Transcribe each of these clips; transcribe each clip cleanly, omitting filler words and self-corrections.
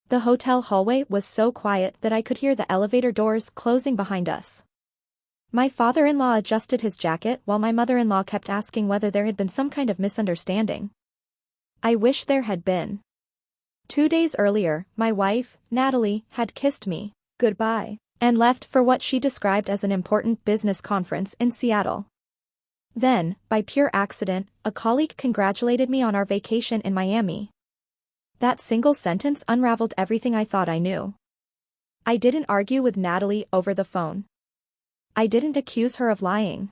The hotel hallway was so quiet that I could hear the elevator doors closing behind us. My father-in-law adjusted his jacket while my mother-in-law kept asking whether there had been some kind of misunderstanding. I wish there had been. 2 days earlier, my wife, Natalie, had kissed me goodbye and left for what she described as an important business conference in Seattle. Then, by pure accident, a colleague congratulated me on our vacation in Miami. That single sentence unraveled everything I thought I knew. I didn't argue with Natalie over the phone. I didn't accuse her of lying.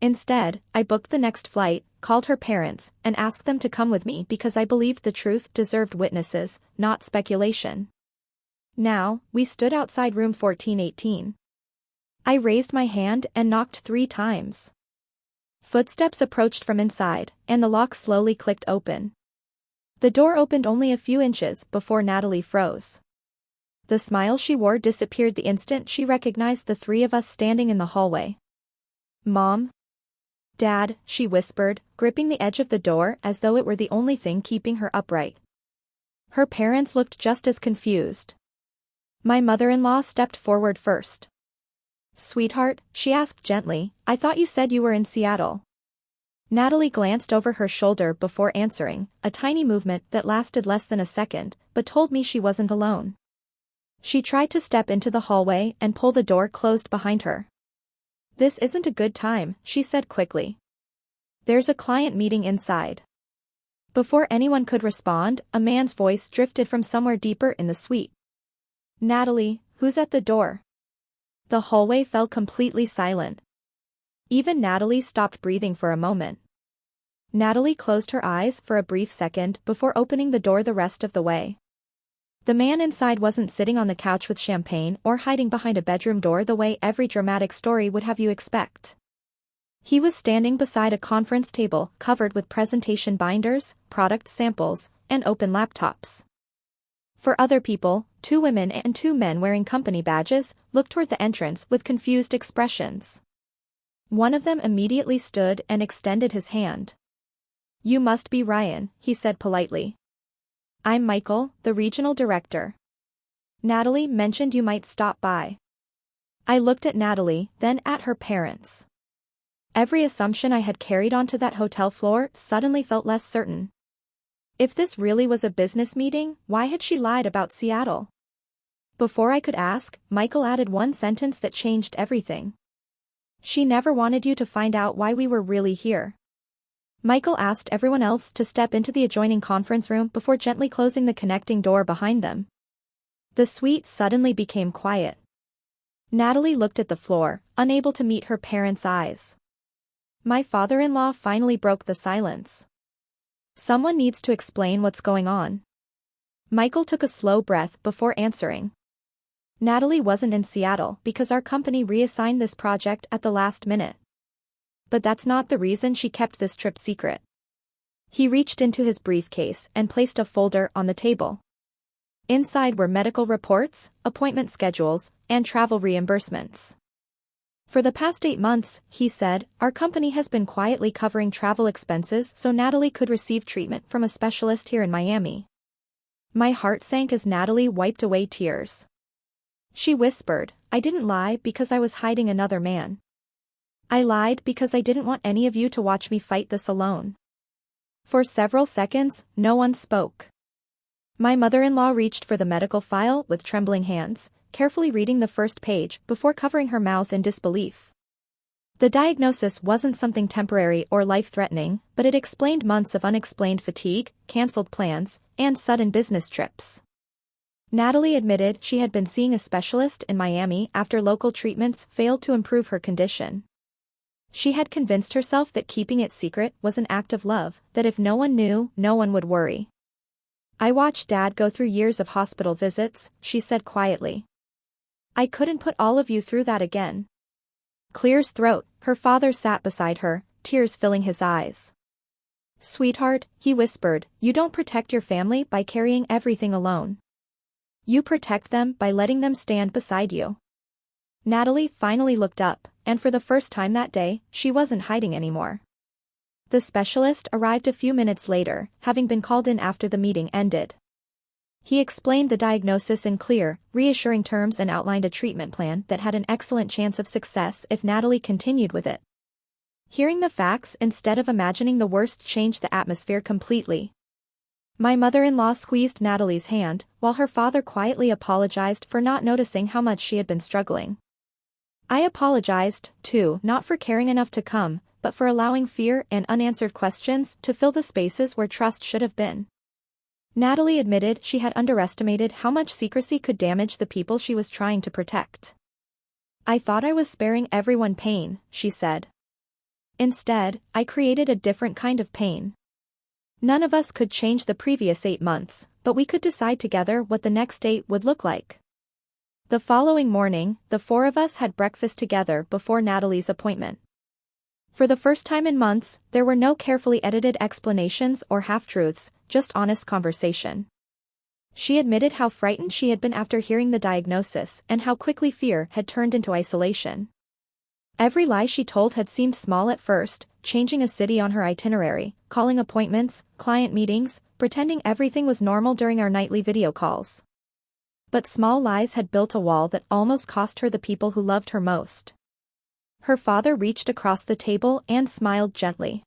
Instead, I booked the next flight, called her parents, and asked them to come with me because I believed the truth deserved witnesses, not speculation. Now, we stood outside room 1418. I raised my hand and knocked 3 times. Footsteps approached from inside, and the lock slowly clicked open. The door opened only a few inches before Natalie froze. The smile she wore disappeared the instant she recognized the 3 of us standing in the hallway. "Mom? Dad," she whispered, gripping the edge of the door as though it were the only thing keeping her upright. Her parents looked just as confused. My mother-in-law stepped forward first. "Sweetheart," she asked gently, "I thought you said you were in Seattle." Natalie glanced over her shoulder before answering, a tiny movement that lasted less than a second, but told me she wasn't alone. She tried to step into the hallway and pull the door closed behind her. "This isn't a good time," she said quickly. "There's a client meeting inside." Before anyone could respond, a man's voice drifted from somewhere deeper in the suite. "Natalie, who's at the door?" The hallway fell completely silent. Even Natalie stopped breathing for a moment. Natalie closed her eyes for a brief second before opening the door the rest of the way. The man inside wasn't sitting on the couch with champagne or hiding behind a bedroom door the way every dramatic story would have you expect. He was standing beside a conference table covered with presentation binders, product samples, and open laptops. For other people, 2 women and 2 men wearing company badges looked toward the entrance with confused expressions. One of them immediately stood and extended his hand. "You must be Ryan," he said politely. "I'm Michael, the regional director. Natalie mentioned you might stop by." I looked at Natalie, then at her parents. Every assumption I had carried onto that hotel floor suddenly felt less certain. If this really was a business meeting, why had she lied about Seattle? Before I could ask, Michael added one sentence that changed everything. "She never wanted you to find out why we were really here." Michael asked everyone else to step into the adjoining conference room before gently closing the connecting door behind them. The suite suddenly became quiet. Natalie looked at the floor, unable to meet her parents' eyes. My father-in-law finally broke the silence. "Someone needs to explain what's going on." Michael took a slow breath before answering. "Natalie wasn't in Seattle because our company reassigned this project at the last minute. But that's not the reason she kept this trip secret." He reached into his briefcase and placed a folder on the table. Inside were medical reports, appointment schedules, and travel reimbursements. "For the past 8 months," he said, "our company has been quietly covering travel expenses so Natalie could receive treatment from a specialist here in Miami." My heart sank as Natalie wiped away tears. She whispered, "I didn't lie because I was hiding another man. I lied because I didn't want any of you to watch me fight this alone." For several seconds, no one spoke. My mother-in-law reached for the medical file with trembling hands, carefully reading the first page before covering her mouth in disbelief. The diagnosis wasn't something temporary or life-threatening, but it explained months of unexplained fatigue, cancelled plans, and sudden business trips. Natalie admitted she had been seeing a specialist in Miami after local treatments failed to improve her condition. She had convinced herself that keeping it secret was an act of love, that if no one knew, no one would worry. "I watched Dad go through years of hospital visits," she said quietly. "I couldn't put all of you through that again." Clear's throat, her father sat beside her, tears filling his eyes. "Sweetheart," he whispered, "you don't protect your family by carrying everything alone. You protect them by letting them stand beside you." Natalie finally looked up, and for the first time that day, she wasn't hiding anymore. The specialist arrived a few minutes later, having been called in after the meeting ended. He explained the diagnosis in clear, reassuring terms and outlined a treatment plan that had an excellent chance of success if Natalie continued with it. Hearing the facts instead of imagining the worst changed the atmosphere completely. My mother-in-law squeezed Natalie's hand, while her father quietly apologized for not noticing how much she had been struggling. I apologized, too, not for caring enough to come, but for allowing fear and unanswered questions to fill the spaces where trust should have been. Natalie admitted she had underestimated how much secrecy could damage the people she was trying to protect. "I thought I was sparing everyone pain," she said. "Instead, I created a different kind of pain. None of us could change the previous 8 months, but we could decide together what the next 8 would look like." The following morning, the 4 of us had breakfast together before Natalie's appointment. For the first time in months, there were no carefully edited explanations or half-truths, just honest conversation. She admitted how frightened she had been after hearing the diagnosis and how quickly fear had turned into isolation. Every lie she told had seemed small at first, changing a city on her itinerary, calling appointments, client meetings, pretending everything was normal during our nightly video calls. But small lies had built a wall that almost cost her the people who loved her most. Her father reached across the table and smiled gently.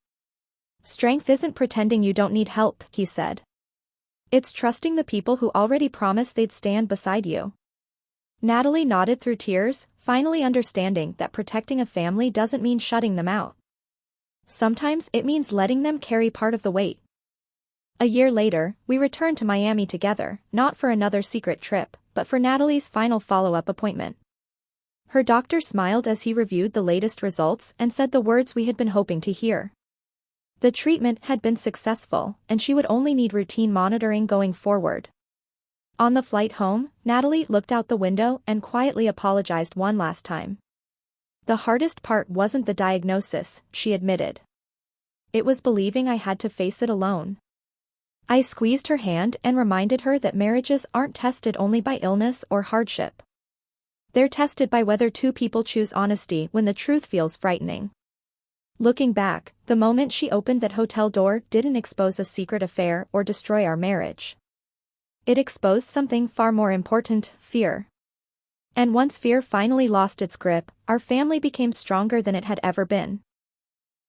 "Strength isn't pretending you don't need help," he said. "It's trusting the people who already promised they'd stand beside you." Natalie nodded through tears, finally understanding that protecting a family doesn't mean shutting them out. Sometimes it means letting them carry part of the weight. A year later, we returned to Miami together, not for another secret trip, but for Natalie's final follow-up appointment. Her doctor smiled as he reviewed the latest results and said the words we had been hoping to hear. The treatment had been successful, and she would only need routine monitoring going forward. On the flight home, Natalie looked out the window and quietly apologized one last time. "The hardest part wasn't the diagnosis," she admitted. "It was believing I had to face it alone." I squeezed her hand and reminded her that marriages aren't tested only by illness or hardship. They're tested by whether 2 people choose honesty when the truth feels frightening. Looking back, the moment she opened that hotel door didn't expose a secret affair or destroy our marriage. It exposed something far more important: fear. And once fear finally lost its grip, our family became stronger than it had ever been.